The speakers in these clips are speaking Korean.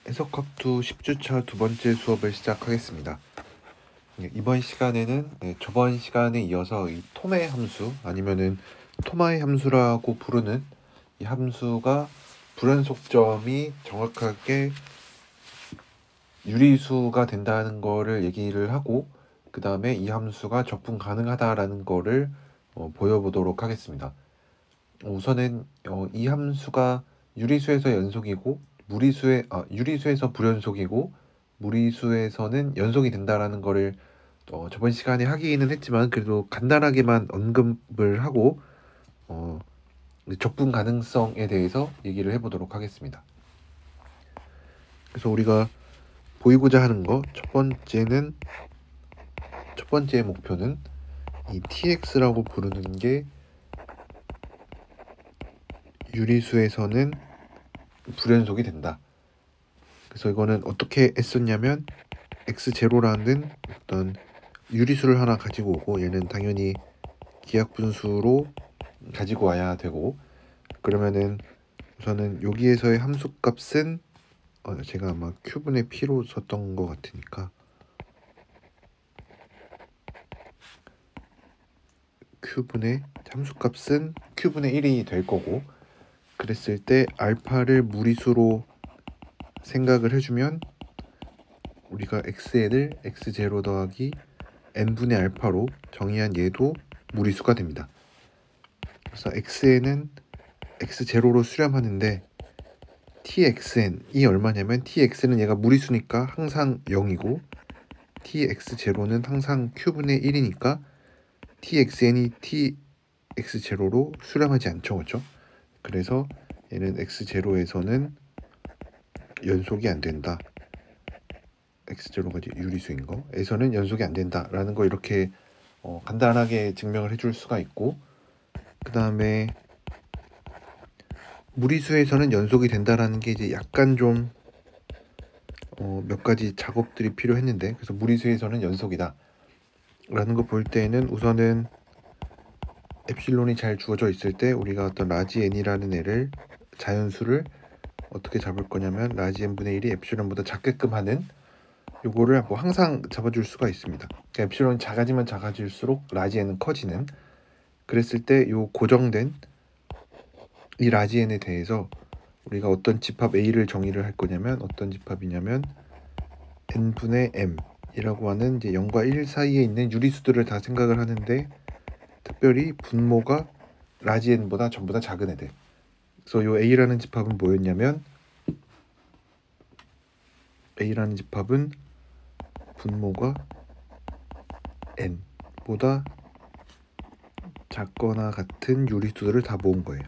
해석학투 10주차 두 번째 수업을 시작하겠습니다. 이번 시간에는 저번 시간에 이어서 이 톰의 함수 아니면은 토마의 함수라고 부르는 이 함수가 불연속점이 정확하게 유리수가 된다는 거를 얘기를 하고, 그 다음에 이 함수가 적분 가능하다라는 거를 보여보도록 하겠습니다. 우선은 이 함수가 유리수에서 연속이고 유리수에서 불연속이고 무리수에서는 연속이 된다라는 거를 저번 시간에 하기는 했지만 그래도 간단하게만 언급을 하고 적분 가능성에 대해서 얘기를 해보도록 하겠습니다. 그래서 우리가 보이고자 하는 거 첫 번째 목표는 이 tx라고 부르는 게 유리수에서는 불연속이 된다. 그래서 이거는 어떻게 했었냐면 x0라는 어떤 유리수를 하나 가지고 오고, 얘는 당연히 기하분수로 가지고 와야 되고, 그러면은 우선은 여기에서의 함수값은 제가 아마 q분의 p로 썼던 것 같으니까 q분의 함수값은 q분의 1이 될 거고, 그랬을 때 알파를 무리수로 생각을 해주면 우리가 xn을 x0 더하기 n분의 알파로 정의한 얘도 무리수가 됩니다. 그래서 xn은 x0로 수렴하는데 txn이 얼마냐면, tx는 얘가 무리수니까 항상 0이고 tx0는 항상 q분의 1이니까 txn이 tx0로 수렴하지 않죠, 그렇죠? 그래서 얘는 x0에서는 연속이 안 된다. x0가 유리수인 거에서는 연속이 안 된다라는 거 이렇게 간단하게 증명을 해줄 수가 있고, 그 다음에 무리수에서는 연속이 된다라는 게 이제 약간 좀 몇 가지 작업들이 필요했는데, 그래서 무리수에서는 연속이다 라는 거 볼 때에는 우선은 엡실론이 잘 주어져 있을 때 우리가 어떤 라지 n이라는 애를 자연수를 어떻게 잡을 거냐면 라지 n분의 1이 엡실론보다 작게끔 하는 요거를 뭐 항상 잡아줄 수가 있습니다. 그러니까 엡실론이 작아지면 작아질수록 라지 n은 커지는, 그랬을 때 요 고정된 이 라지 n에 대해서 우리가 어떤 집합 A를 정의를 할 거냐면, 어떤 집합이냐면 n분의 m이라고 하는 이제 0과 1 사이에 있는 유리수들을 다 생각을 하는데, 특별히 분모가 라지 n보다 전부 다 작은 애들. 그래서 요 A라는 집합은 뭐였냐면, A라는 집합은 분모가 n보다 작거나 같은 유리수들을 다 모은 거예요.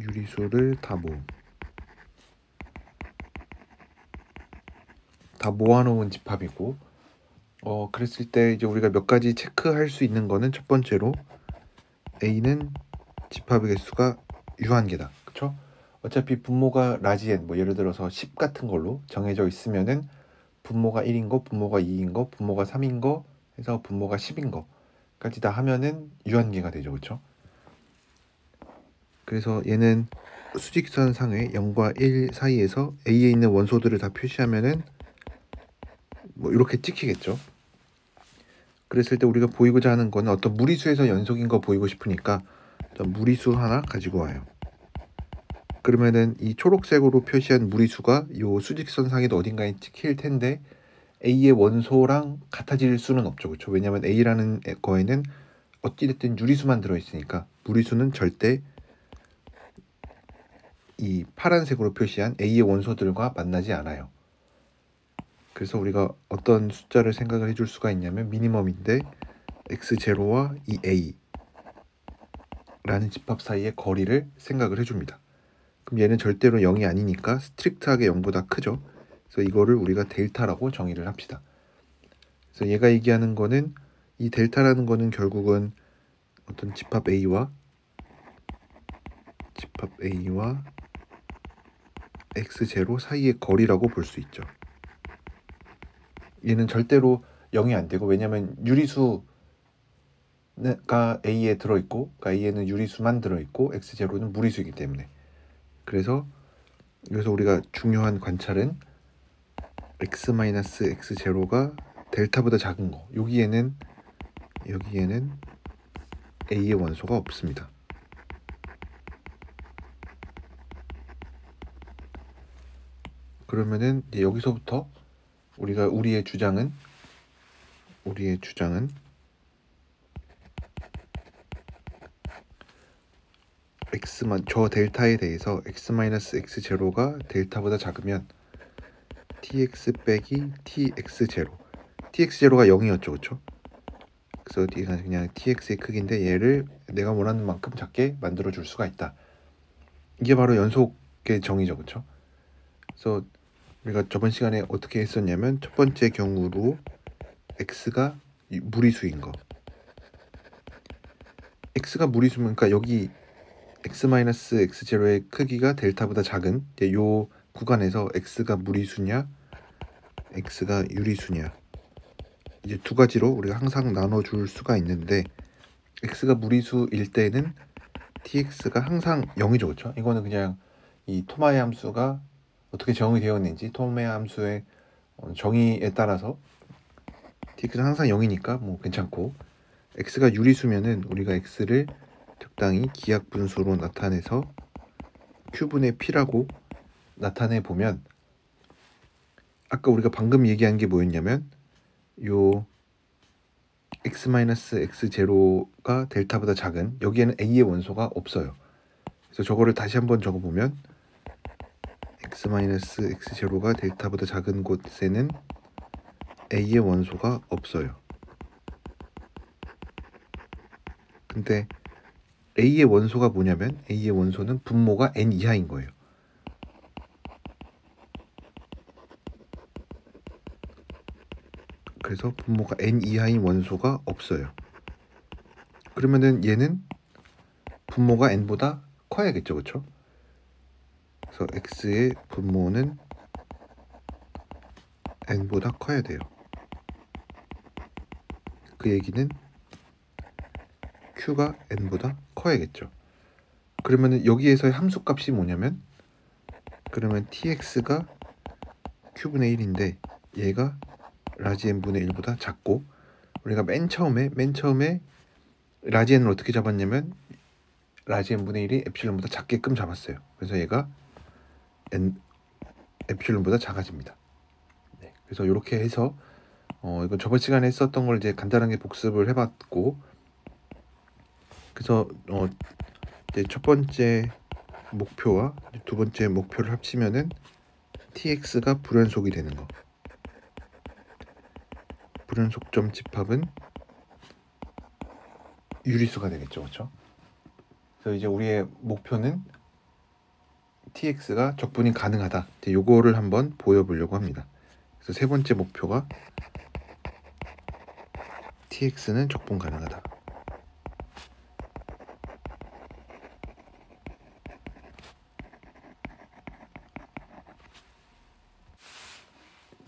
유리수를 다 모아놓은 집합이고, 그랬을 때 이제 우리가 몇 가지 체크할 수 있는 거는, 첫 번째로 A는 집합의 개수가 유한계다, 그쵸? 어차피 분모가 라지 n, 뭐 예를 들어서 10 같은 걸로 정해져 있으면은 분모가 1인 거, 분모가 2인 거, 분모가 3인 거 해서 분모가 10인 거까지 다 하면은 유한계가 되죠, 그쵸? 그래서 얘는 수직선 상의 0과 1 사이에서 A에 있는 원소들을 다 표시하면은 뭐 이렇게 찍히겠죠. 그랬을 때 우리가 보이고자 하는 거는 어떤 무리수에서 연속인 거 보이고 싶으니까 어떤 무리수 하나 가지고 와요. 그러면은 이 초록색으로 표시한 무리수가 요 수직선 상에도 어딘가에 찍힐 텐데 A의 원소랑 같아질 수는 없죠, 그렇죠? 왜냐하면 A라는 거에는 어찌됐든 유리수만 들어있으니까 무리수는 절대 이 파란색으로 표시한 A의 원소들과 만나지 않아요. 그래서 우리가 어떤 숫자를 생각을 해줄 수가 있냐면, 미니멈인데 x0와 이 A라는 집합 사이의 거리를 생각을 해줍니다. 그럼 얘는 절대로 0이 아니니까 스트릭트하게 0보다 크죠. 그래서 이거를 우리가 델타라고 정의를 합시다. 그래서 얘가 얘기하는 거는, 이 델타라는 거는 결국은 어떤 집합 A와 x0 사이의 거리라고 볼 수 있죠. 얘는 절대로 0이 안 되고, 왜냐면 유리수가 A에 들어있고, 그러니까 A에는 유리수만 들어있고 x0는 무리수이기 때문에. 그래서 그래서 우리가 중요한 관찰은 x-x0가 델타보다 작은 거. 여기에는 a의 원소가 없습니다. 그러면은 이제 여기서부터 우리의 주장은 저 델타에 대해서 x-x0가 델타보다 작으면 tx 빼기 tx0. tx0가 0이었죠, 그렇죠? 그래서 그냥 tx의 크기인데 얘를 내가 원하는 만큼 작게 만들어 줄 수가 있다. 이게 바로 연속의 정의죠, 그렇죠? 그래서 우리가 저번 시간에 어떻게 했었냐면 첫 번째 경우로 x가 무리수인 거. x가 무리수면 그러니까 여기 x-x0의 크기가 델타보다 작은 요 구간에서 x가 무리수냐 x가 유리수냐 이제 두 가지로 우리가 항상 나눠줄 수가 있는데 x가 무리수일 때는 tx가 항상 0이죠, 그렇죠? 이거는 그냥 이 토마의 함수가 어떻게 정의되었는지 토마의 함수의 정의에 따라서 tx는 항상 0이니까 뭐 괜찮고, x가 유리수면은 우리가 x를 적당히 기하 분수로 나타내서 q분의 p라고 나타내 보면 아까 우리가 방금 얘기한 게 뭐였냐면 요 x-x0가 델타보다 작은 여기에는 a의 원소가 없어요. 그래서 저거를 다시 한번 적어보면 x-x0가 델타보다 작은 곳에는 a의 원소가 없어요. 근데 a의 원소가 뭐냐면 a의 원소는 분모가 n 이하인 거예요. 그래서 분모가 n 이하인 원소가 없어요. 그러면은 얘는 분모가 n보다 커야겠죠, 그렇죠? 그래서 x의 분모는 n보다 커야 돼요. 그 얘기는 q가 n보다 커야겠죠. 그러면은 여기에서의 함수값이 뭐냐면 그러면 tx가 q분의 1인데 얘가 라지 n분의 1보다 작고, 우리가 맨 처음에 라지 n을 어떻게 잡았냐면 라지 n분의 1이 엡실론보다 작게끔 잡았어요. 그래서 얘가 엡실론보다 작아집니다. 네, 그래서 이렇게 해서 이건 저번 시간에 했었던 걸 이제 간단하게 복습을 해봤고, 그래서 이제 첫 번째 목표와 두 번째 목표를 합치면은 tx가 불연속이 되는 거. 불연속점 집합은 유리수가 되겠죠, 그렇죠? 그래서 이제 우리의 목표는 tx가 적분이 가능하다. 이제 요거를 한번 보여보려고 합니다. 그래서 세 번째 목표가 tx는 적분 가능하다.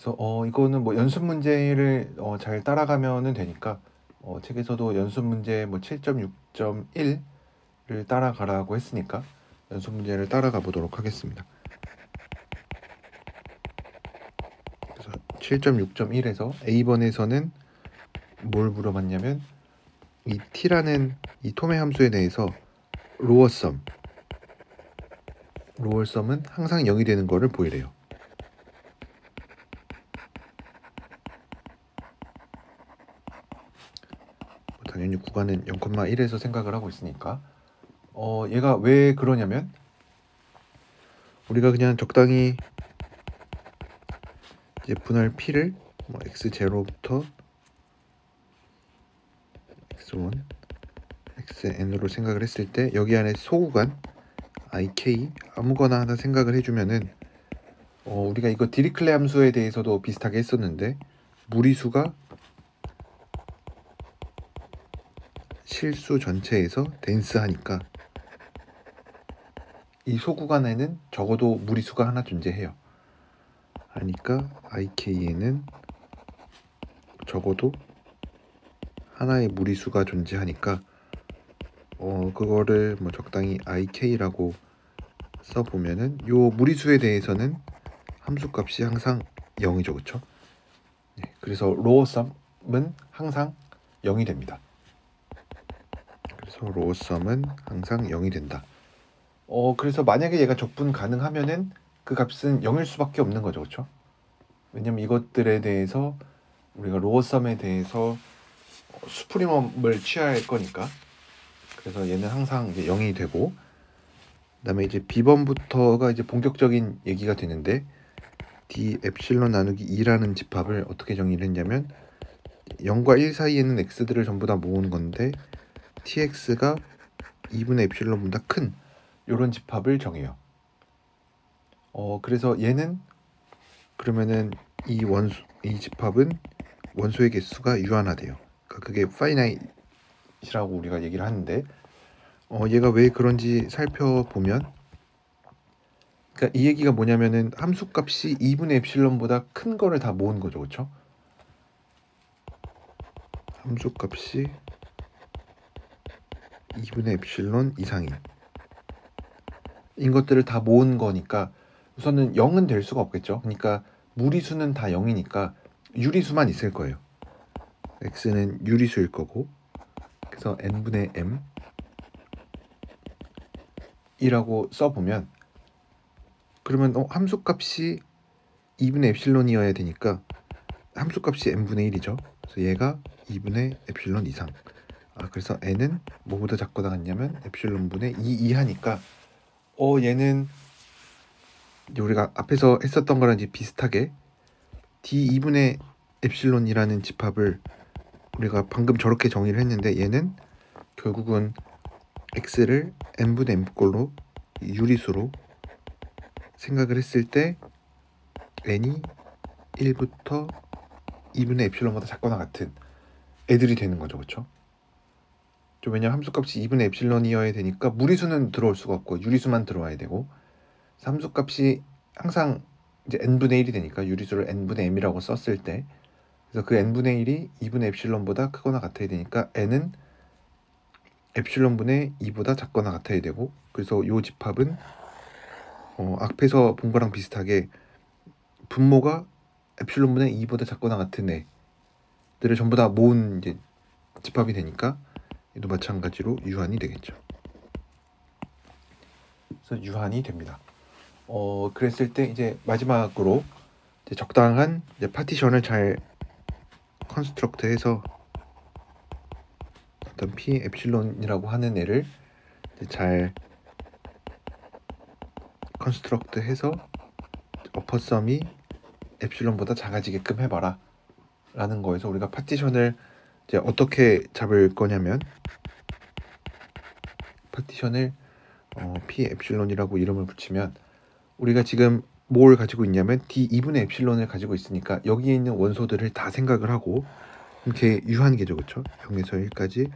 그래서 이거는 뭐 연습 문제를 잘 따라가면은 되니까 책에서도 연습 문제 뭐 7.6.1를 따라가라고 했으니까 연습 문제를 따라가 보도록 하겠습니다. 그래서 7.6.1에서 A번에서는 뭘 물어봤냐면 이 t라는 이 톰의 함수에 대해서 로어썸은 항상 0이 되는 거를 보이래요. 당연히 구간은 0,1에서 생각을 하고 있으니까 얘가 왜 그러냐면 우리가 그냥 적당히 이제 분할 p를 뭐 x0부터 x1, xn으로 생각을 했을 때 여기 안에 소구간 ik 아무거나 하나 생각을 해주면은 우리가 이거 디리클레 함수에 대해서도 비슷하게 했었는데 무리수가 실수 전체에서 덴스하니까 이 소구간에는 적어도 무리수가 하나 존재해요. 하니까 ik에는 적어도 하나의 무리수가 존재하니까 그거를 뭐 적당히 ik라고 써보면은 요 무리수에 대해서는 함수값이 항상 0이죠, 그쵸? 네, 그래서 로어 썸은 항상 0이 됩니다. 그래서 로어 썸은 항상 0이 된다. 그래서 만약에 얘가 적분 가능하면은 그 값은 0일 수밖에 없는 거죠, 그쵸? 왜냐면 이것들에 대해서 우리가 로어 썸에 대해서 수프리멈을 취할 거니까. 그래서 얘는 항상 이제 0이 되고, 그다음에 이제 B번부터가 이제 본격적인 얘기가 되는데, d 엡실론 나누기 2라는 집합을 어떻게 정의를 했냐면 0과 1 사이에는 x들을 전부 다 모은 건데 tx가 2분의 엡실론보다 큰 이런 집합을 정해요. 그래서 얘는 그러면은 이 집합은 원소의 개수가 유한하대요. 그러니까 그게 파이나이트라고 우리가 얘기를 하는데 얘가 왜 그런지 살펴보면, 그러니까 이 얘기가 뭐냐면은 함수값이 2분의 엡실론보다 큰 거를 다 모은 거죠, 그렇죠? 함수값이 2분의 엡실론 이상인 것들을 다 모은 거니까 우선은 0은 될 수가 없겠죠. 그러니까 무리수는 다 0이니까 유리수만 있을 거예요. x는 유리수일 거고, 그래서 n분의 m 이라고 써보면, 그러면 함수값이 2분의 엡실론이어야 되니까 함수값이 n분의 1이죠. 그래서 얘가 2분의 엡실론 이상. 그래서 n은 뭐보다 작거나 같냐면 엡실론분의 2 이하니까 얘는 이제 우리가 앞에서 했었던 거랑 이제 비슷하게 d 2분의 엡실론이라는 집합을 우리가 방금 저렇게 정의를 했는데, 얘는 결국은 x를 n분의 m꼴로 유리수로 생각을 했을 때 n이 1부터 2분의 엡실론보다 작거나 같은 애들이 되는 거죠, 그렇죠? 왜냐면 함수값이 2분의 엡실론이어야 되니까 무리수는 들어올 수가 없고 유리수만 들어와야 되고, 함수값이 항상 이제 n분의 1이 되니까 유리수를 n분의 m이라고 썼을 때, 그래서 그 n분의 1이 2분의 엡실론보다 크거나 같아야 되니까 n은 엡실론분의 2보다 작거나 같아야 되고, 그래서 이 집합은 앞에서 본 거랑 비슷하게 분모가 엡실론분의 2보다 작거나 같은 애들을 전부 다 모은 이제 집합이 되니까 얘도 마찬가지로 유한이 되겠죠. 그래서 유한이 됩니다. 그랬을 때 이제 마지막으로 이제 적당한 이제 파티션을 잘 컨스트럭트해서 어떤 p 엡실론이라고 하는 애를 잘 컨스트럭트해서 어퍼썸이 엡실론보다 작아지게끔 해봐라 라는 거에서 우리가 파티션을 이제 어떻게 잡을 거냐면, 파티션을 p 엡실론이라고 이름을 붙이면 우리가 지금 뭘 가지고 있냐면 d 2분의 엡실론을 가지고 있으니까 여기에 있는 원소들을 다 생각을 하고, 이렇게 유한계죠, 그렇죠? 0에서 1까지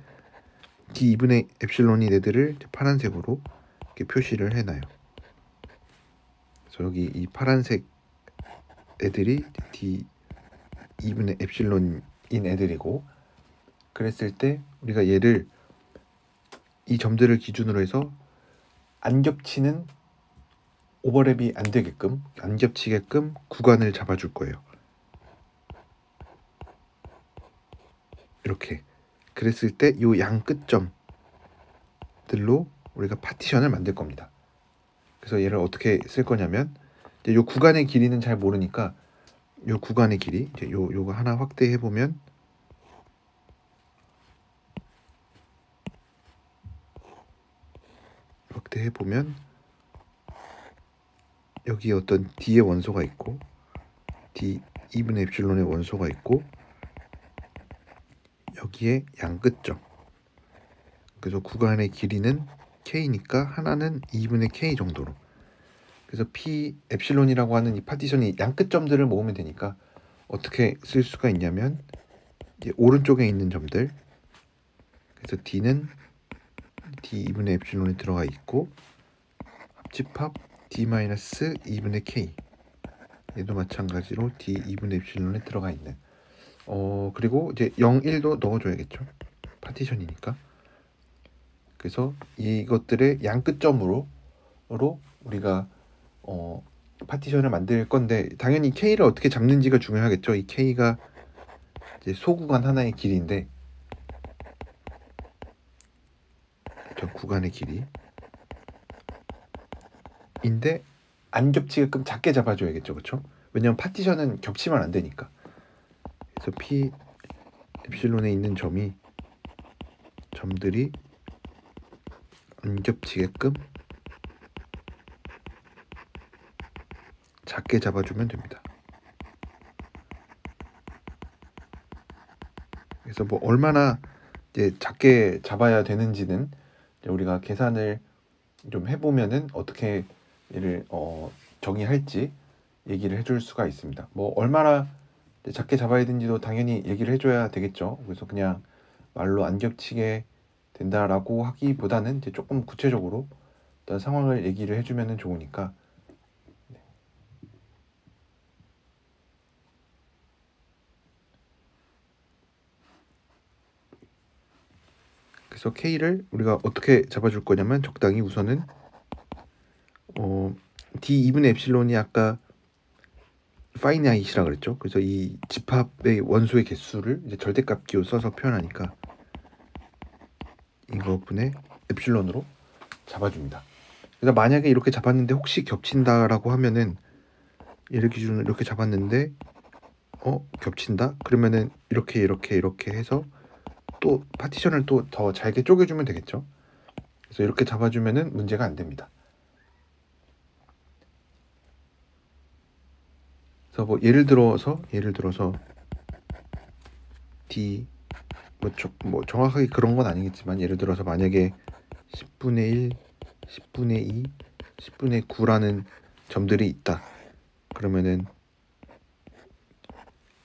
d 2분의 엡실론이 애들을 파란색으로 이렇게 표시를 해놔요. 그래서 여기 이 파란색 애들이 d 2분의 엡실론인 애들이고, 그랬을 때 우리가 얘를 이 점들을 기준으로 해서 안 겹치는 오버랩이 안 되게끔, 안 겹치게끔 구간을 잡아줄 거예요. 이렇게. 그랬을 때 이 양 끝점들로 우리가 파티션을 만들 겁니다. 그래서 얘를 어떻게 쓸 거냐면, 이제 이 구간의 길이는 잘 모르니까 이 구간의 길이 이제 요거 하나 확대해 보면, 여기에 어떤 d의 원소가 있고 d 2분의 엡실론의 원소가 있고, 여기에 양 끝점. 그래서 구간의 길이는 k니까 하나는 2분의 k 정도로. 그래서 p 엡실론이라고 하는 이 파티션이 양 끝점들을 모으면 되니까 어떻게 쓸 수가 있냐면, 이제 오른쪽에 있는 점들, 그래서 d는 d 2분의 엡실론이 들어가 있고, 합집합 d-2분의 k, 얘도 마찬가지로 d 2분의 엡실론에 들어가 있는. 그리고 이제 0, 1도 넣어줘야겠죠, 파티션이니까. 그래서 이것들의 양 끝점으로 우리가 파티션을 만들 건데 당연히 K를 어떻게 잡는지가 중요하겠죠. 이 K가 이제 소구간 하나의 길이인데 저 구간의 길이인데 안 겹치게끔 작게 잡아줘야겠죠, 그렇죠? 왜냐면 파티션은 겹치면 안 되니까. 그래서 P 엡실론에 있는 점들이 안 겹치게끔 작게 잡아주면 됩니다. 그래서 뭐 얼마나 이제 작게 잡아야 되는지는 우리가 계산을 좀 해보면은 어떻게 얘를 정의할지 얘기를 해줄 수가 있습니다. 뭐 얼마나 작게 잡아야 되는지도 당연히 얘기를 해줘야 되겠죠. 그래서 그냥 말로 안 겹치게 된다라고 하기보다는 이제 조금 구체적으로 어떤 상황을 얘기를 해주면은 좋으니까. 그래서 K를 우리가 어떻게 잡아줄 거냐면 적당히 우선은 D2분의 엡실론이 아까 파이나잇이라 그랬죠. 그래서 이 집합의 원소의 개수를 이제 절대값 기호 써서 표현하니까 이거 분의 엡실론으로 잡아줍니다. 그래서 만약에 이렇게 잡았는데 혹시 겹친다라고 하면은 얘를 기준으로 이렇게 잡았는데 겹친다? 그러면은 이렇게 해서 또 파티션을 또 더 잘게 쪼개주면 되겠죠. 그래서 이렇게 잡아주면은 문제가 안 됩니다. 그래서 뭐 예를 들어서 D 뭐 정확하게 그런 건 아니겠지만 예를 들어서 만약에 10분의 1, 10분의 2, 10분의 9라는 점들이 있다. 그러면은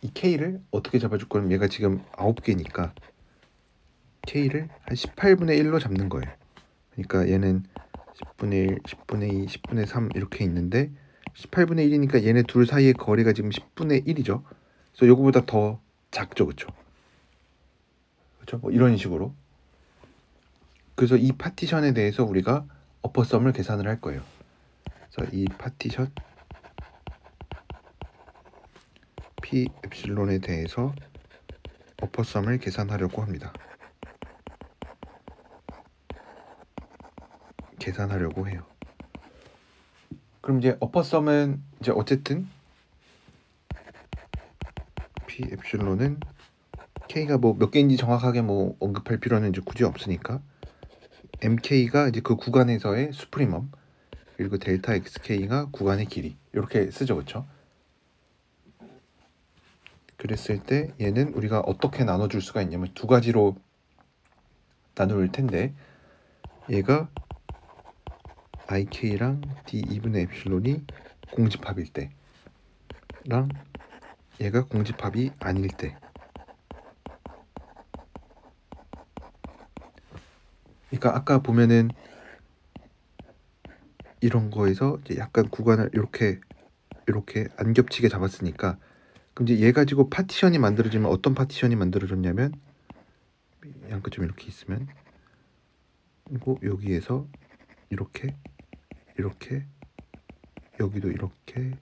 이 K를 어떻게 잡아줄 거면 얘가 지금 9개니까 K를 한 18분의 1로 잡는 거예요. 그러니까 얘는 10분의 1, 10분의 2, 10분의 3 이렇게 있는데 18분의 1이니까 얘네 둘 사이의 거리가 지금 10분의 1이죠. 그래서 요거보다 더 작죠, 그렇죠? 그렇죠? 뭐 이런 식으로. 그래서 이 파티션에 대해서 우리가 어퍼썸을 계산을 할 거예요. 그래서 이 파티션 P 엡실론에 대해서 어퍼썸을 계산하려고 합니다. 계산하려고 해요. 그럼 이제 어퍼썸은 이제 어쨌든 P 엡실론은 K가 뭐 몇 개인지 정확하게 뭐 언급할 필요는 이제 굳이 없으니까 MK가 이제 그 구간에서의 수프리멈 그리고 델타 XK가 구간의 길이 이렇게 쓰죠, 그렇죠? 그랬을 때 얘는 우리가 어떻게 나눠줄 수가 있냐면 두 가지로 나눌 텐데 얘가 IK랑 D2분의 엡실론이 공집합일 때랑 얘가 공집합이 아닐 때. 그러니까 아까 보면은 이런 거에서 이제 약간 구간을 이렇게 안 겹치게 잡았으니까 그럼 이제 얘 가지고 파티션이 만들어지면 어떤 파티션이 만들어졌냐면 양끝점 이렇게 있으면 그리고 여기에서 이렇게 여기도 이렇게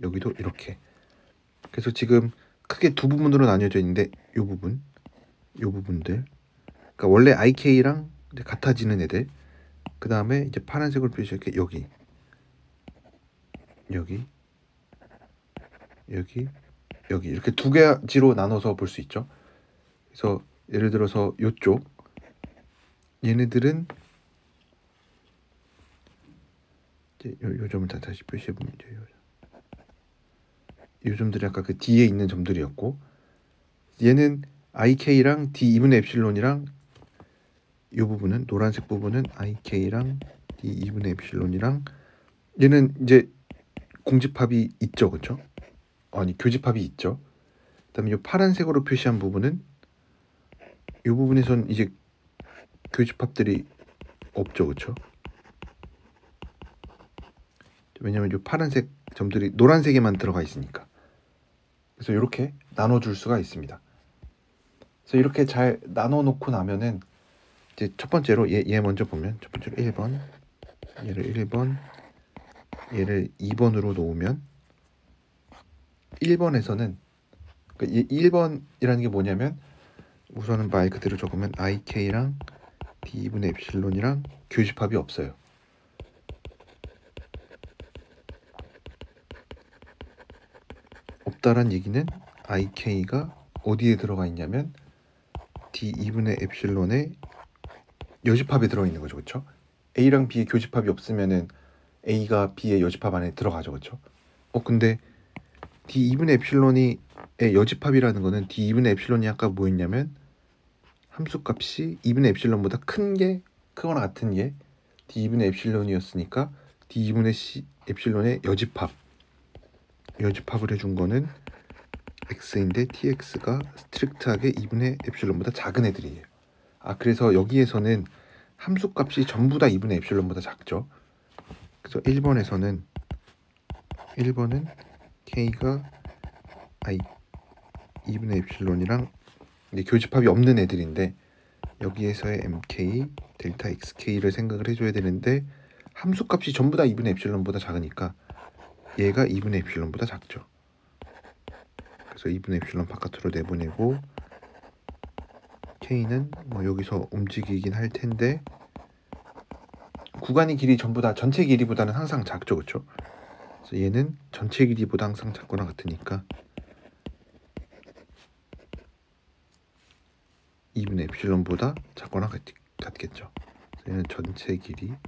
여기도 이렇게. 그래서 지금 크게 두 부분으로 나뉘어져 있는데 요 부분들 그러니까 원래 IK랑 이제 같아지는 애들 그 다음에 이제 파란색으로 표시할게 여기 이렇게 두 가지로 나눠서 볼 수 있죠. 그래서 예를 들어서 요쪽 얘네들은 이제 요 점을 다시 표시해 보면 돼요. 요 점들이 아까 그 D에 있는 점들이었고 얘는 IK랑 D2분의 엡실론이랑 이 부분은 노란색 부분은 IK랑 D2분의 엡실론이랑 얘는 이제 공집합이 있죠, 그렇죠? 아니 교집합이 있죠. 그다음에 이 파란색으로 표시한 부분은 이 부분에선 이제 교집합들이 없죠, 그렇죠? 왜냐면 이 파란색 점들이 노란색에만 들어가 있으니까. 그래서 이렇게 나눠줄 수가 있습니다. 그래서 이렇게 잘 나눠 놓고 나면은 이제 첫 번째로 얘 먼저 보면 첫 번째로 1번, 얘를 1번, 얘를 2번으로 놓으면 1번에서는 그러니까 1번이라는 게 뭐냐면 우선은 말 그대로 적으면 ik랑 d분의 엡실론이랑 교집합이 없어요. 없다란 얘기는 ik가 어디에 들어가 있냐면 d2분의 엡실론의 여집합에 들어있는 거죠. 그렇죠? a랑 b의 교집합이 없으면은 a가 b의 여집합 안에 들어가죠. 그렇죠? 근데 d2분의 엡실론이 여집합이라는 거는 d2분의 엡실론이 아까 뭐였냐면 함수값이 2분의 엡실론보다 크거나 같은 게 d2분의 엡실론이었으니까 d2분의 엡실론의 여집합을 해준 거는 x인데 tx가 스트릭트하게 2분의 엡실론보다 작은 애들이에요. 그래서 여기에서는 함수값이 전부 다 2분의 엡실론보다 작죠. 그래서 1번은 k가 2분의 엡실론이랑 교집합이 없는 애들인데 여기에서의 mk, 델타 xk를 생각을 해줘야 되는데 함수값이 전부 다 2분의 엡실론보다 작으니까 얘가 2분의 엡실론보다 작죠. 그래서 2분의 엡실론 바깥으로 내보내고 k는 뭐 여기서 움직이긴 할 텐데 구간의 길이 전부 다 전체 길이보다는 항상 작죠. 그렇죠? 그래서 얘는 전체 길이보다 항상 작거나 같으니까 2분의 엡실론보다 작거나 같겠죠. 얘는 전체 길이보다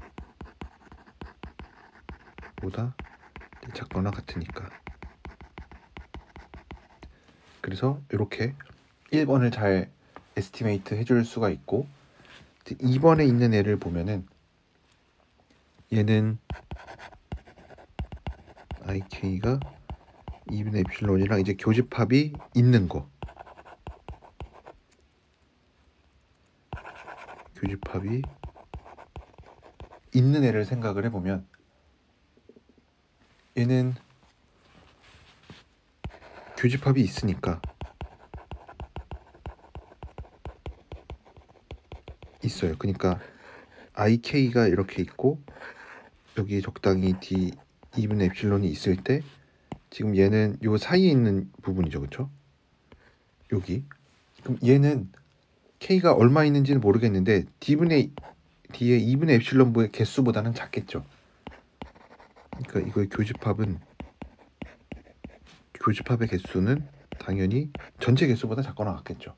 작거나 같으니까. 그래서 이렇게 1번을 잘 에스티메이트 해줄 수가 있고 2번에 있는 애를 보면은 얘는 ik가 2분의 엡실론이랑 이제 교집합이 있는 거, 교집합이 있는 애를 생각을 해보면 얘는 교집합이 있으니까 있어요. 그러니까 ik가 이렇게 있고 여기 적당히 d 2분의 엡실론이 있을 때 지금 얘는 요 사이에 있는 부분이죠. 그렇죠? 여기. 그럼 얘는 k가 얼마 있는지는 모르겠는데 d의 2분의 엡실론의 개수보다는 작겠죠. 그러니까 이거의 교집합의 개수는 당연히 전체 개수보다 작거나 같겠죠.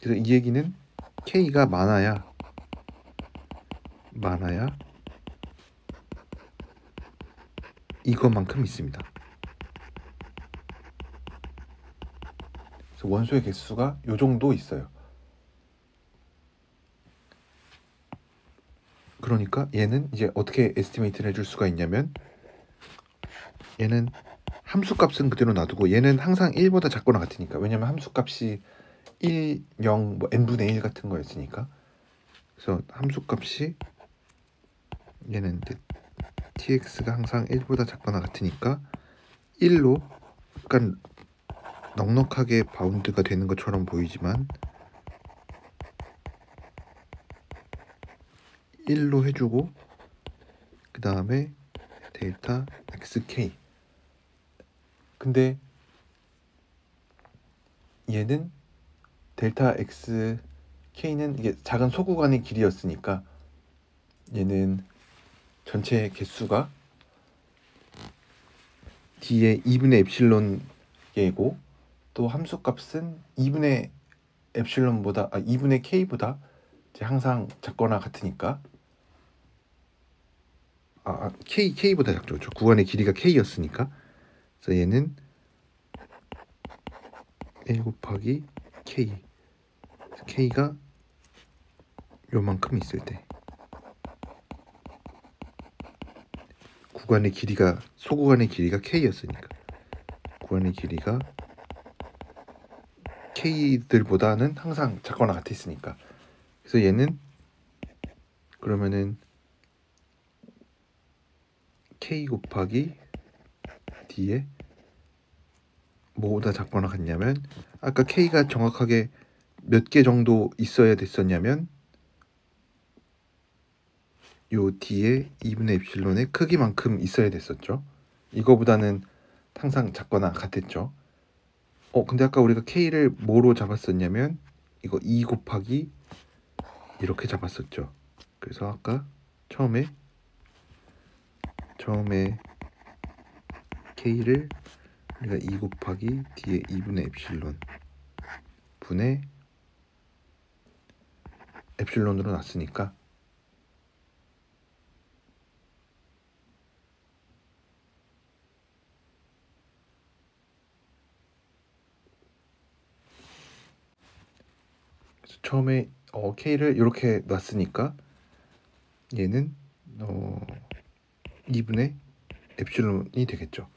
그래서 이 얘기는 k가 많아야 이것만큼 있습니다. 그래서 원소의 개수가 요 정도 있어요. 그러니까 얘는 이제 어떻게 에스티메이트를 해줄 수가 있냐면 얘는 함수값은 그대로 놔두고 얘는 항상 1보다 작거나 같으니까. 왜냐면 함수값이 1, 0, 뭐 n분의 1 같은 거였으니까. 그래서 함수값이 얘는 tx가 항상 1보다 작거나 같으니까 1로 약간 넉넉하게 바운드가 되는 것처럼 보이지만 1로 해주고 그 다음에 델타 xk. 근데 얘는 델타 xk는 이게 작은 소구간의 길이였으니까 얘는 전체 개수가 d의 2분의 엡실론 얘고 또 함수값은 2분의 엡실론보다 2분의 k보다 이제 항상 작거나 같으니까 k보다 작죠. 그렇죠? 구간의 길이가 k였으니까. 그래서 얘는 1 곱하기 k가 요만큼 있을 때 소구간의 길이가 k였으니까 구간의 길이가 k들보다는 항상 작거나 같았으니까. 그래서 얘는 그러면은 k 곱하기 d에 뭐보다 작거나 같냐면 아까 k가 정확하게 몇 개 정도 있어야 됐었냐면 요 D의 2분의 엡실론의 크기만큼 있어야 됐었죠. 이거보다는 항상 작거나 같았죠. 근데 아까 우리가 K를 뭐로 잡았었냐면 이거 2 곱하기 이렇게 잡았었죠. 그래서 아까 처음에 K를 우리가 2 곱하기 D의 2분의 엡실론 분의 엡실론으로 놨으니까 처음에 K를 이렇게 놨으니까 얘는 2분의 엡실론이 되겠죠.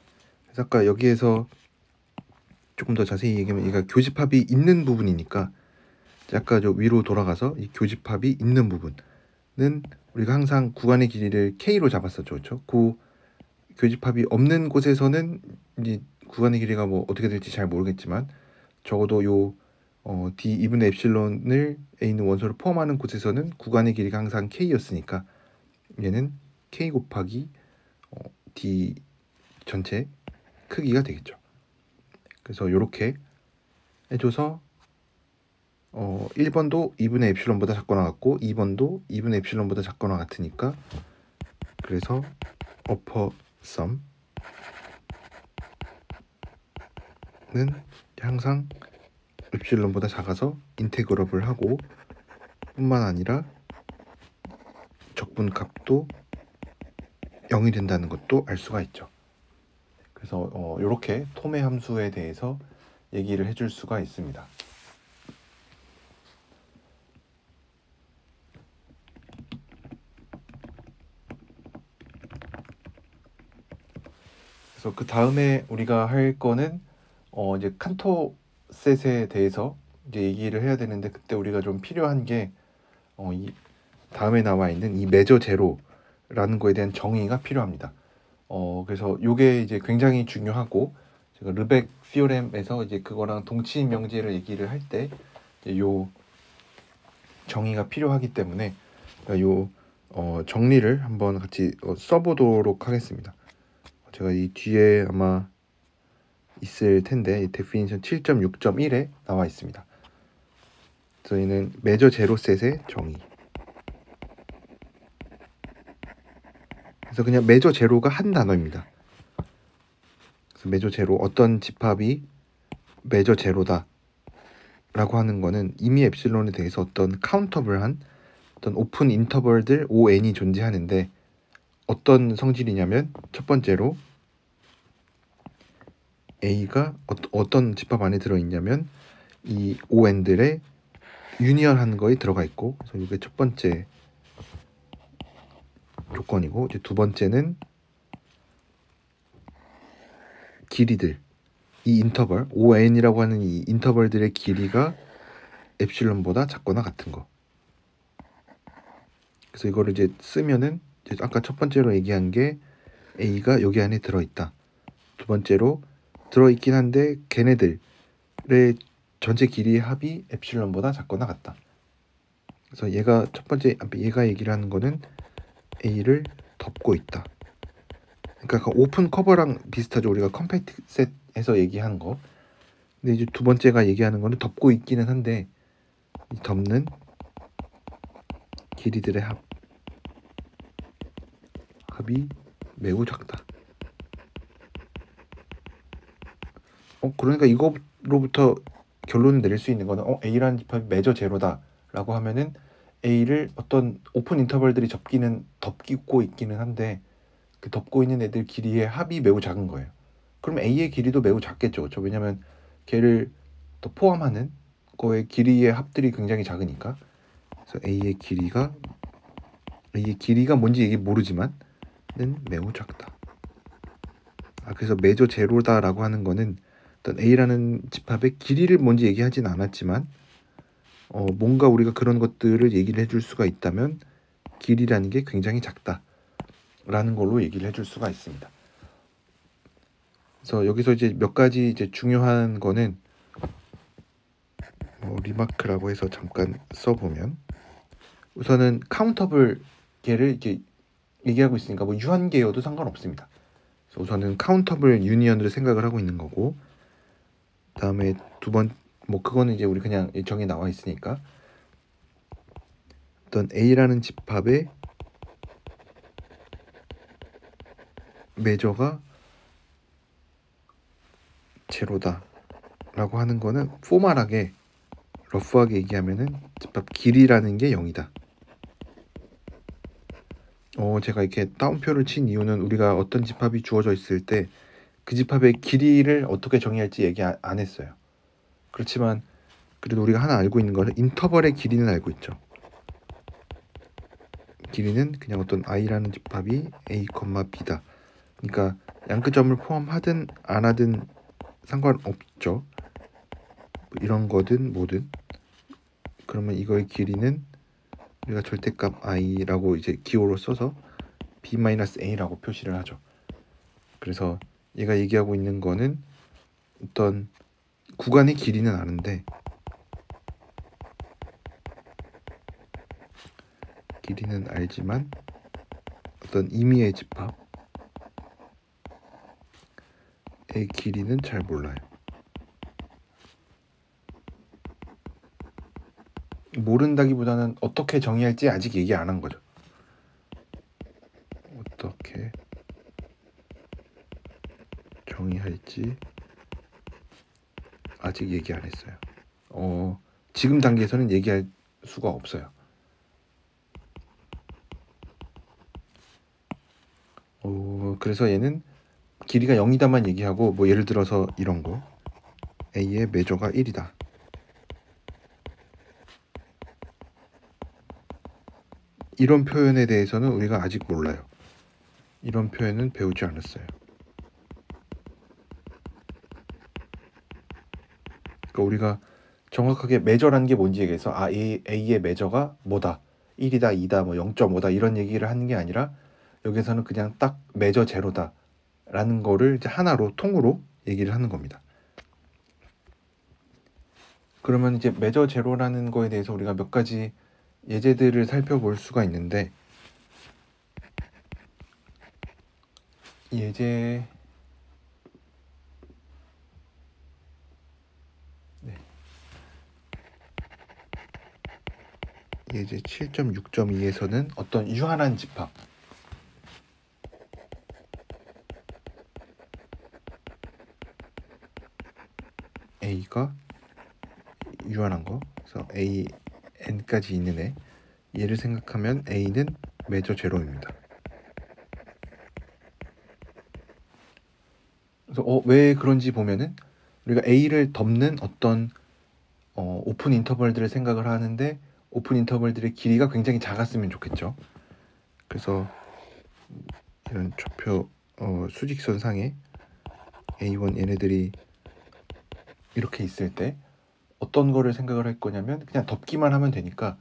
그래서 아까 여기에서 조금 더 자세히 얘기하면 얘가 교집합이 있는 부분이니까 아까 저 위로 돌아가서 이 교집합이 있는 부분은 우리가 항상 구간의 길이를 K로 잡았었죠. 그렇죠? 그 교집합이 없는 곳에서는 이제 구간의 길이가 뭐 어떻게 될지 잘 모르겠지만 적어도 요 D 2분의 엡실론을 A 있는 원소를 포함하는 곳에서는 구간의 길이가 항상 K였으니까 얘는 K 곱하기 D 전체 크기가 되겠죠. 그래서 이렇게 해줘서 1번도 2분의 엡실론보다 작거나 같고 2번도 2분의 엡실론보다 작거나 같으니까 그래서 upper sum는 항상 엡실론보다 작아서 인테그러블 하고 뿐만 아니라 적분값도 0이 된다는 것도 알 수가 있죠. 그래서 이렇게 톰의 함수에 대해서 얘기를 해줄 수가 있습니다. 그래서 그 다음에 우리가 할 거는 이제 칸토셋에 대해서 이제 얘기를 해야 되는데 그때 우리가 좀 필요한 게 이 다음에 나와 있는 이 메저 제로라는 거에 대한 정의가 필요합니다. 그래서 요게 이제 굉장히 중요하고 제가 르벡 피오렘에서 이제 그거랑 동치인 명제를 얘기를 할 때 요 정의가 필요하기 때문에 요 정리를 한번 같이 써보도록 하겠습니다. 제가 이 뒤에 아마 있을 텐데 이 데피니션 7.6.1에 나와 있습니다. 저희는 메저 제로셋의 정의. 그래서 그냥 메저 제로가 한 단어입니다. 그래서 메저 제로 어떤 집합이 메저 제로다 라고 하는 거는 이미 엡실론에 대해서 어떤 카운터블한 어떤 오픈 인터벌들 ON이 존재하는데 어떤 성질이냐면 첫 번째로 A가 어떤 집합 안에 들어있냐면 이 ON들의 유니언하는 거에 들어가 있고 그래서 이게 첫 번째 조건이고 이제 두 번째는 길이들 이 인터벌 ON이라고 하는 이 인터벌들의 길이가 엡실론보다 작거나 같은 거. 그래서 이거를 이제 쓰면은 이제 아까 첫 번째로 얘기한 게 A가 여기 안에 들어있다. 두 번째로 들어있긴 한데 걔네들의 전체 길이의 합이 엡실론보다 작거나 같다. 그래서 얘가 첫 번째 얘가 얘기를 하는 거는 A를 덮고 있다. 그러니까 오픈 커버랑 비슷하죠. 우리가 컴팩트 셋에서 얘기하는 거. 근데 이제 두 번째가 얘기하는 거는 덮고 있기는 한데 이 덮는 길이들의 합이 매우 작다. 그러니까 이거로부터 결론을 내릴 수 있는 거는 A라는 집합이 메저 제로다 라고 하면은 A를 어떤 오픈 인터벌들이 덮고 있기는 한데 그 덮고 있는 애들 길이의 합이 매우 작은 거예요. 그럼 A의 길이도 매우 작겠죠. 그렇죠? 왜냐면 걔를 또 포함하는 거의 길이의 합들이 굉장히 작으니까. 그래서 A의 길이가 뭔지 이게 모르지만은 매우 작다. 그래서 메저 제로다라고 하는 거는 어떤 A라는 집합의 길이를 뭔지 얘기하진 않았지만 뭔가 우리가 그런 것들을 얘기를 해줄 수가 있다면 길이라는 게 굉장히 작다라는 걸로 얘기를 해줄 수가 있습니다. 그래서 여기서 이제 몇 가지 이제 중요한 거는 리마크라고 해서 잠깐 써보면 우선은 카운터블 개를 이렇게 얘기하고 있으니까 뭐 유한계여도 상관없습니다. 그래서 우선은 카운터블 유니언으로 생각을 하고 있는 거고, 다음에 두 번 뭐 그거는 이제 우리 그냥 정에 나와 있으니까 어떤 A라는 집합의 매저가 제로다 라고 하는 거는 포멀하게 러프하게 얘기하면은 집합 길이라는 게 0이다. 제가 이렇게 따옴표를 친 이유는 우리가 어떤 집합이 주어져 있을 때 그 집합의 길이를 어떻게 정의할지 얘기 안 했어요. 그렇지만 그래도 우리가 하나 알고 있는 거는 인터벌의 길이는 알고 있죠. 길이는 그냥 어떤 i라는 집합이 a, b다. 그러니까 양끝점을 포함하든 안 하든 상관없죠. 이런 거든 뭐든. 그러면 이거의 길이는 우리가 절대값 i라고 이제 기호로 써서 b-a라고 표시를 하죠. 그래서 얘가 얘기하고 있는 거는 어떤 구간의 길이는 아는데 길이는 알지만 어떤 임의의 집합의 길이는 잘 몰라요. 모른다기보다는 어떻게 정의할지 아직 얘기 안 한 거죠. 어떻게 정의할지 아직 얘기 안 했어요. 지금 단계에서는 얘기할 수가 없어요. 그래서 얘는 길이가 0이다만 얘기하고 뭐 예를 들어서 이런 거 A의 매저가 1이다. 이런 표현에 대해서는 우리가 아직 몰라요. 이런 표현은 배우지 않았어요. 그러니까 우리가 정확하게 매저라는 게 뭔지 얘기해서 A의 매저가 뭐다. 1이다, 2다, 뭐 0.5다 이런 얘기를 하는 게 아니라 여기서는 그냥 딱 매저 제로다 라는 거를 이제 하나로 통으로 얘기를 하는 겁니다. 그러면 이제 매저 제로라는 거에 대해서 우리가 몇 가지 예제들을 살펴볼 수가 있는데 예제 예제 7.6.2에서는 어떤 유한한 집합 A가 유한한 거 그래서 A, N까지 있는 애 얘를 생각하면 A는 매저 제로입니다. 그래서 왜 그런지 보면은 우리가 A를 덮는 어떤 오픈 인터벌들을 생각을 하는데 오픈 인터벌들의 길이가 굉장히 작았으면 좋겠죠. 그래서 이런 좌표 수직선 상에 A1 얘네들이 이렇게 있을 때 어떤 거를 생각을 할 거냐면 그냥 덮기만 하면 되니까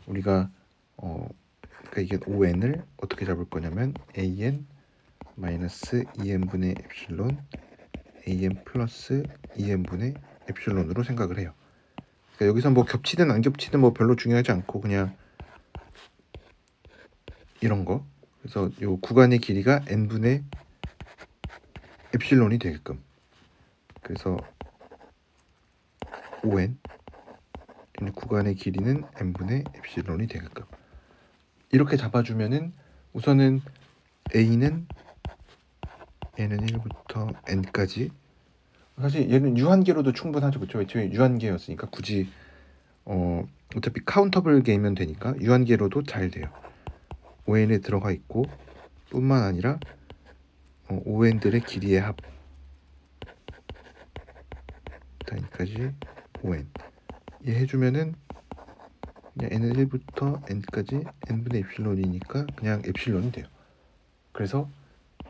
우리가 그러니까 이게 5n을 어떻게 잡을 거냐면 an 마이너스 2n분의 엡실론 an 플러스 2n분의 엡실론으로 생각을 해요. 그러니까 여기서 뭐 겹치든 안 겹치든 뭐 별로 중요하지 않고 그냥 이런 거 그래서 요 구간의 길이가 n분의 엡실론이 되게끔 그래서 5n 구간의 길이는 n분의 엡실론이 되게끔 이렇게 잡아주면은 우선은 a는 얘는 1부터 n까지 사실 얘는 유한계로도 충분하죠. 그렇죠? 애초에 유한계였으니까 굳이 어차피 카운터블 게임은 되니까 유한계로도 잘 돼요. 5n에 들어가 있고 뿐만 아니라 5n들의 길이의 합 단위까지 5n 얘 해주면은 그냥 n은 1부터 n까지 n분의 엡실론이니까 그냥 엡실론이 돼요. 그래서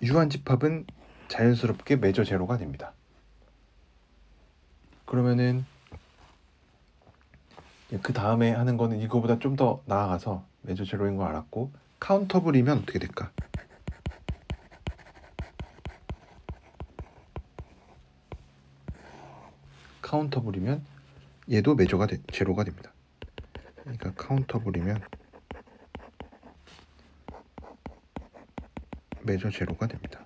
유한 집합은 자연스럽게 매저 제로가 됩니다. 그러면은 그 다음에 하는 거는 이거보다 좀 더 나아가서 매저 제로인 거 알았고 카운터블이면 어떻게 될까? 카운터블이면 얘도 매저가 제로가 됩니다. 그러니까 카운터블이면 메저 제로가 됩니다.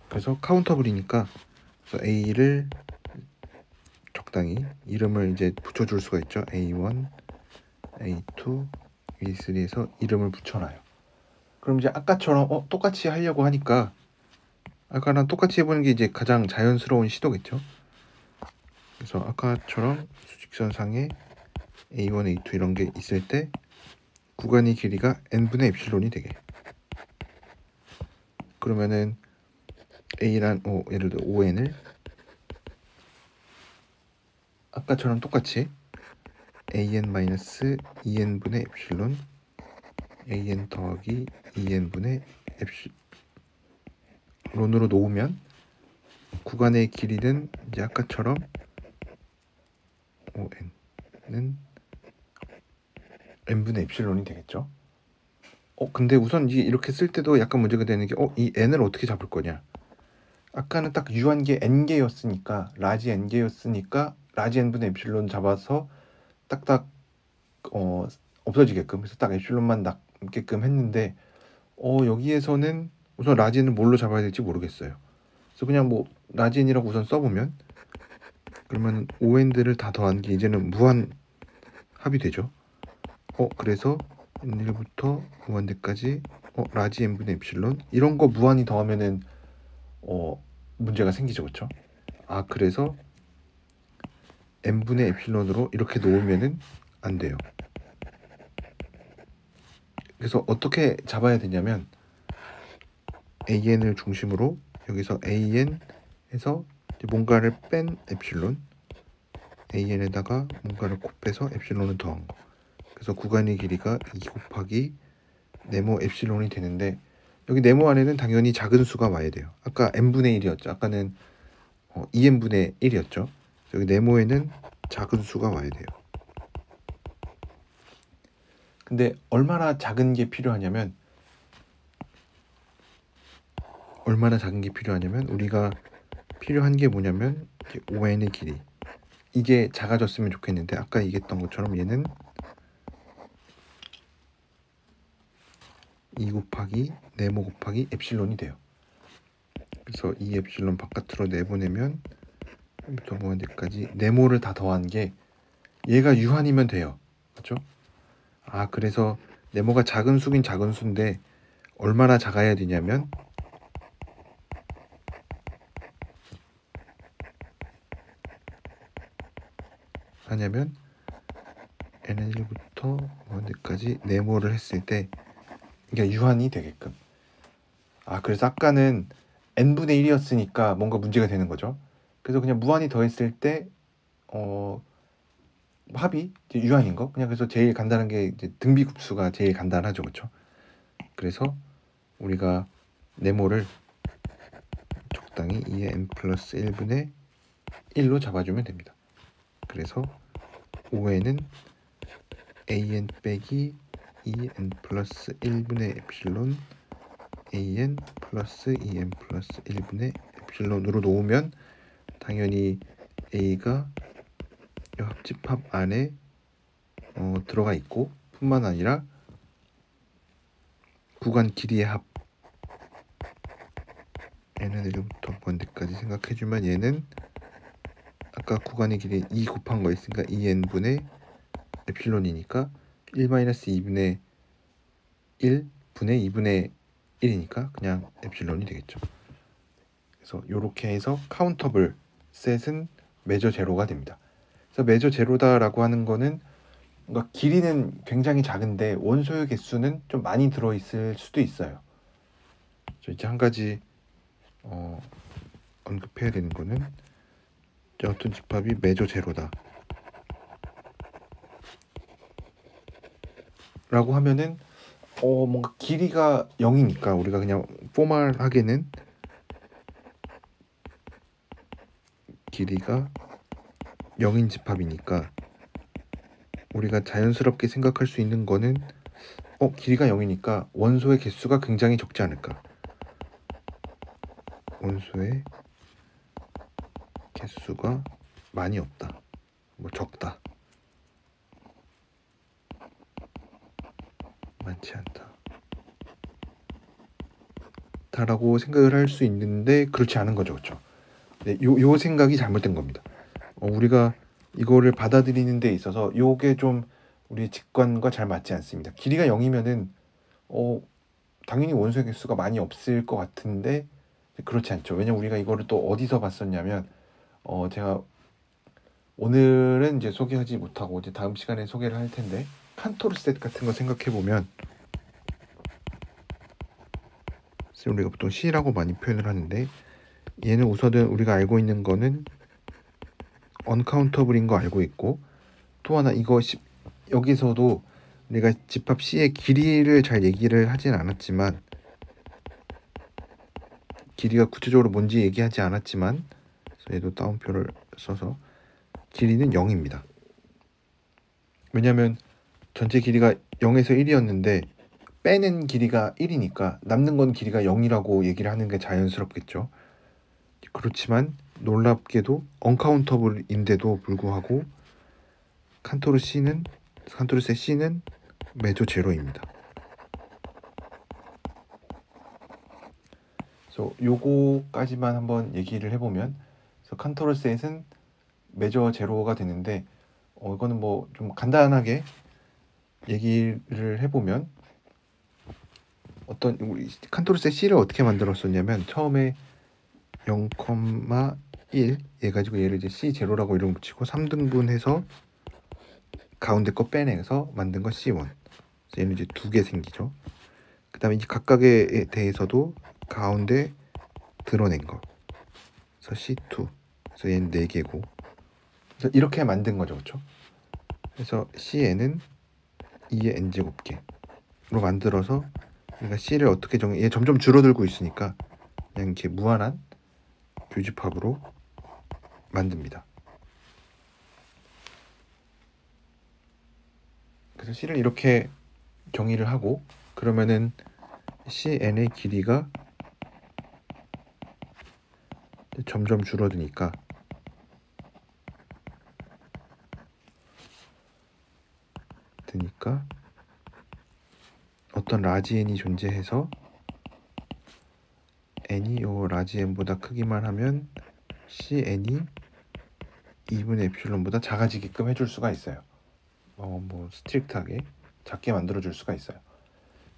그래서 카운터블이니까 A를 적당히 이름을 이제 붙여줄 수가 있죠. A1, A2, A3에서 이름을 붙여놔요. 그럼 이제 아까처럼 똑같이 하려고 하니까 아까랑 똑같이 해보는 게 이제 가장 자연스러운 시도겠죠. 그래서 아까처럼 수직선상에 A1, A2 이런 게 있을 때 구간의 길이가 n분의 엡실론이 되게. 그러면은 A란 예를 들어 ON을 아까처럼 똑같이 AN-2n분의 엡실론 AN 더하기 2n분의 엡실론으로 놓으면 구간의 길이는 이제 아까처럼 ON은 n분의 엡실론이 되겠죠. 근데 우선 이렇게 쓸 때도 약간 문제가 되는 게 이 n을 어떻게 잡을 거냐. 아까는 딱 유한 게 n개였으니까 라지 n개였으니까 라지 n분의 엡실론 잡아서 딱딱 없어지게끔 그래서 딱 엡실론만 남게끔 했는데 여기에서는 우선 라지는 뭘로 잡아야 될지 모르겠어요. 그래서 그냥 뭐 라지 n이라고 우선 써보면 그러면 ON들을 다 더한 게 이제는 무한 합이 되죠. 그래서 n1부터 무한대까지 라지 n분의 엡실론 이런 거 무한히 더하면은 문제가 생기죠, 그렇죠? 그래서 n분의 엡실론으로 이렇게 놓으면은 안 돼요. 그래서 어떻게 잡아야 되냐면 an을 중심으로 여기서 an에서 뭔가를 뺀 엡실론 an에다가 뭔가를 곱해서 엡실론을 더한 거. 그래서 구간의 길이가 2 곱하기 네모 엡실론이 되는데 여기 네모 안에는 당연히 작은 수가 와야 돼요. 아까 n분의 1이었죠. 아까는 2n분의 1이었죠. 여기 네모에는 작은 수가 와야 돼요. 근데 얼마나 작은 게 필요하냐면 우리가 필요한 게 뭐냐면 ON의 길이 이게 작아졌으면 좋겠는데 아까 얘기했던 것처럼 얘는 2 곱하기 네모 곱하기 엡실론이 돼요. 그래서 이 엡실론 바깥으로 내보내면 부터 무한대까지 네모를 다 더한 게 얘가 유한이면 돼요. 맞죠? 그래서 네모가 작은 수긴 작은 수인데 얼마나 작아야 되냐면 n1부터 무한대까지 네모를 했을 때 이게 유한이 되게끔. 그래서 아까는 n분의 1이었으니까 뭔가 문제가 되는 거죠. 그래서 그냥 무한히 더했을 때 합이 이제 유한인 거. 그냥 그래서 제일 간단한 게 이제 등비급수가 제일 간단하죠, 그렇죠? 그래서 우리가 네모를 적당히 2의 n 플러스 1분의 1로 잡아주면 됩니다. 그래서 5에는 an 빼기 2n 플러스 1분의 엡실론 an 플러스 2n 플러스 1분의 엡실론으로 놓으면 당연히 a가 이 합집합 안에 들어가 있고 뿐만 아니라 구간 길이의 합 n은 1부터 무한대까지 생각해주면 얘는 아까 구간의 길이 2 곱한 거 있으니까 2n분의 엡실론이니까 1-2분의 1분의 2분의 1이니까 그냥 엡실론이 되겠죠. 그래서 이렇게 해서 카운터블 셋은 메저 제로가 됩니다. 그래서 메저 제로다라고 하는 거는 뭔가 길이는 굉장히 작은데 원소의 개수는 좀 많이 들어있을 수도 있어요. 이제 한 가지 언급해야 되는 거는 어떤 집합이 메저 제로다 라고 하면은 뭔가 길이가 0이니까 우리가 그냥 포멀하게는 길이가 0인 집합이니까 우리가 자연스럽게 생각할 수 있는 거는 길이가 0이니까 원소의 개수가 굉장히 적지 않을까. 원소의 개수가 많이 없다. 적다. 많지 않다 라고 생각을 할 수 있는데 그렇지 않은 거죠. 그렇죠? 네, 요 생각이 잘못된 겁니다. 우리가 이거를 받아들이는 데 있어서 요게 좀 우리의 직관과 잘 맞지 않습니다. 길이가 0이면은 당연히 원소의 개수가 많이 없을 것 같은데 그렇지 않죠. 왜냐면 우리가 이거를 또 어디서 봤었냐면 제가 오늘은 이제 소개하지 못하고 이제 다음 시간에 소개를 할 텐데 칸토르셋 같은 거 생각해 보면 우리가 보통 C라고 많이 표현을 하는데 얘는 우선은 우리가 알고 있는 거는 언카운터블인 거 알고 있고 또 하나 이거 여기서도 우리가 집합 C의 길이를 잘 얘기를 하진 않았지만 길이가 구체적으로 뭔지 얘기하지 않았지만 얘도 따옴표를 써서 길이는 0입니다. 왜냐하면 전체 길이가 0에서 1이었는데 빼는 길이가 1이니까 남는 건 길이가 0이라고 얘기를 하는 게 자연스럽겠죠. 그렇지만 놀랍게도 언카운터블인데도 불구하고 칸토르셋 C는 매조 제로입니다. 그래서 요거까지만 한번 얘기를 해보면 그래서 칸토르셋은 매저 제로가 되는데 이거는 뭐 좀 간단하게 얘기를 해보면 우리 칸토르셋 C를 어떻게 만들었었냐면 처음에 0,1 얘 가지고 얘를 이제 C0라고 이름 붙이고 3등분해서 가운데 거 빼내서 만든 거 C1. 그래서 얘는 이제 2개 생기죠. 그 다음에 이제 각각에 대해서도 가운데 드러낸 거. 그래서 C2. 그래서 얘는 4개고. 그래서 이렇게 만든 거죠. 그렇죠? 그래서 Cn은 2의 n제곱계로 만들어서 그러니까 C를 어떻게 얘 점점 줄어들고 있으니까 그냥 이렇게 무한한 교집합으로 만듭니다. 그래서 C를 이렇게 정의를 하고 그러면은 CN의 길이가 점점 줄어드니까 어떤 라지 n이 존재해서 n이 요 라지 n보다 크기만 하면 CN이 2분의 에프실론보다 작아지게끔 해줄 수가 있어요. 뭐 스트릭트하게 작게 만들어 줄 수가 있어요.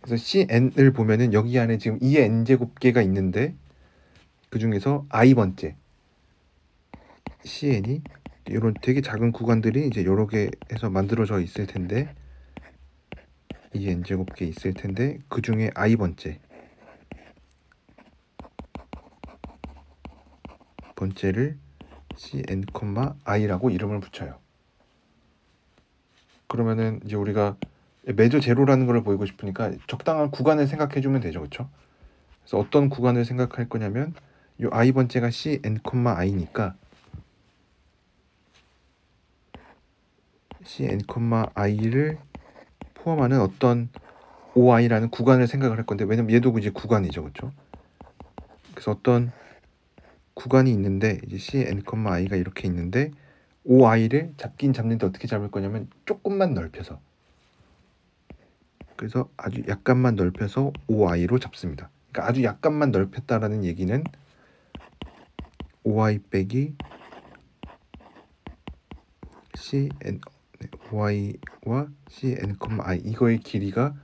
그래서 CN을 보면은 여기 안에 지금 2의 n제곱계가 있는데 그 중에서 i번째 CN이 이런 되게 작은 구간들이 이제 여러 개 해서 만들어져 있을 텐데 2의 n제곱계 있을 텐데 그 중에 i번째를 CN, i라고 이름을 붙여요. 그러면은 이제 우리가 매저 제로라는 걸 보이고 싶으니까 적당한 구간을 생각해 주면 되죠. 그렇죠? 그래서 어떤 구간을 생각할 거냐면 이 i번째가 CN, i니까 CN, i를 포함하는 어떤 OI라는 구간을 생각을 할 건데 왜냐면 얘도 이제 구간이죠. 그렇죠? 그래서 어떤 구간이 있는데 이제 CN, i가 이렇게 있는데 OI를 잡긴 잡는데 어떻게 잡을 거냐면 조금만 넓혀서 그래서 아주 약간만 넓혀서 OI로 잡습니다. 그러니까 아주 약간만 넓혔다라는 얘기는 OI 빼기 CN OI와 CN, I 이거의 길이가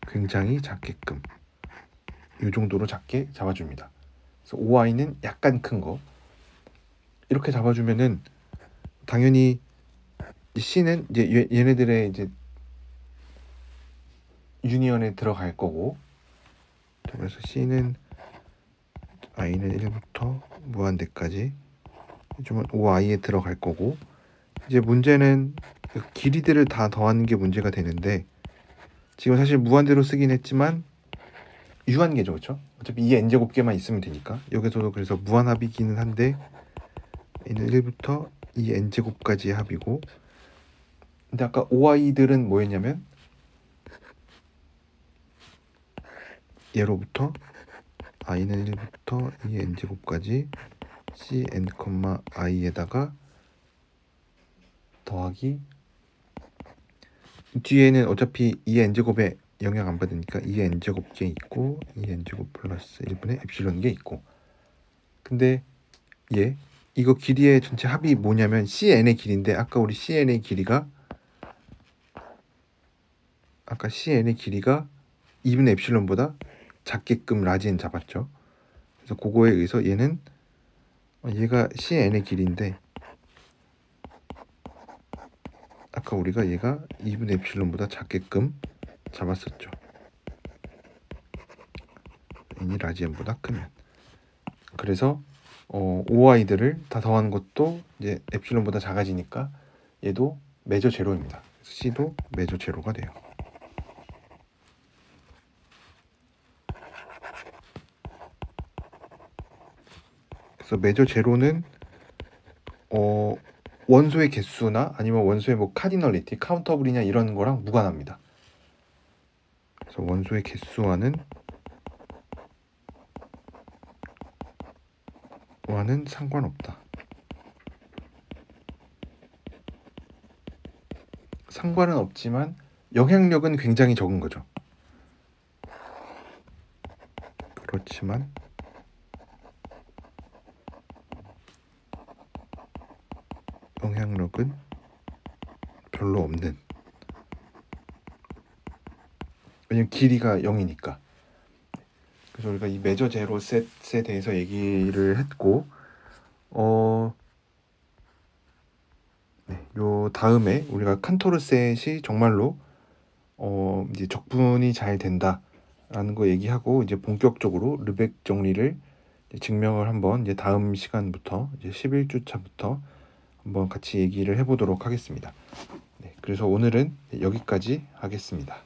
굉장히 작게끔 이 정도로 작게 잡아줍니다. 그래서 OI는 약간 큰 거 이렇게 잡아주면은 당연히 C는 이제 얘네들의 이제 유니언에 들어갈 거고 그래서 C는 i는 1부터 무한대까지 좀 OI에 들어갈 거고 이제 문제는 길이들을 다 더하는 게 문제가 되는데 지금 사실 무한대로 쓰긴 했지만 유한계죠. 그렇죠? 어차피 2의 n제곱계만 있으면 되니까 여기서도 그래서 무한합이기는 한데 얘는 1부터 2의 n제곱까지의 합이고 근데 아까 OI들은 뭐였냐면 얘로부터 i는 1부터 2의 n제곱까지 CN, i에다가 더하기 뒤에는 어차피 2의 n제곱에 영향 안 받으니까 2n 제곱 게 있고 2n 제곱 플러스 1분의 엡실론 게 있고, 근데 얘 이거 길이의 전체 합이 뭐냐면 cn의 길인데 아까 우리 cn의 길이가 2분의 엡실론보다 작게끔 라지 n 잡았죠. 그래서 그거에 의해서 얘는 얘가 cn의 길이인데 아까 우리가 얘가 2분의 엡실론보다 작게끔 잡았었죠. n이 라지 n보다 크면. 그래서 OI들을 다 더한 것도 이제 엡실론보다 작아지니까 얘도 메저 제로입니다. 그래서 C도 메저 제로가 돼요. 그래서 메저 제로는 원소의 개수나 아니면 원소의 뭐 카디널리티, 카운터블이냐 이런 거랑 무관합니다. 그래서 원소의 개수와는 상관없다. 상관은 없지만 영향력은 굉장히 적은 거죠. 그렇지만 영향력은 별로 없는. 왜냐면 길이가 0이니까. 그래서 우리가 이 메저 제로 셋에 대해서 얘기를 했고, 네, 요 다음에 우리가 칸토르 셋이 정말로 이제 적분이 잘 된다라는 거 얘기하고 이제 본격적으로 르벡 정리를 증명을 한번 이제 다음 시간부터 이제 11주차부터 한번 같이 얘기를 해보도록 하겠습니다. 네, 그래서 오늘은 여기까지 하겠습니다.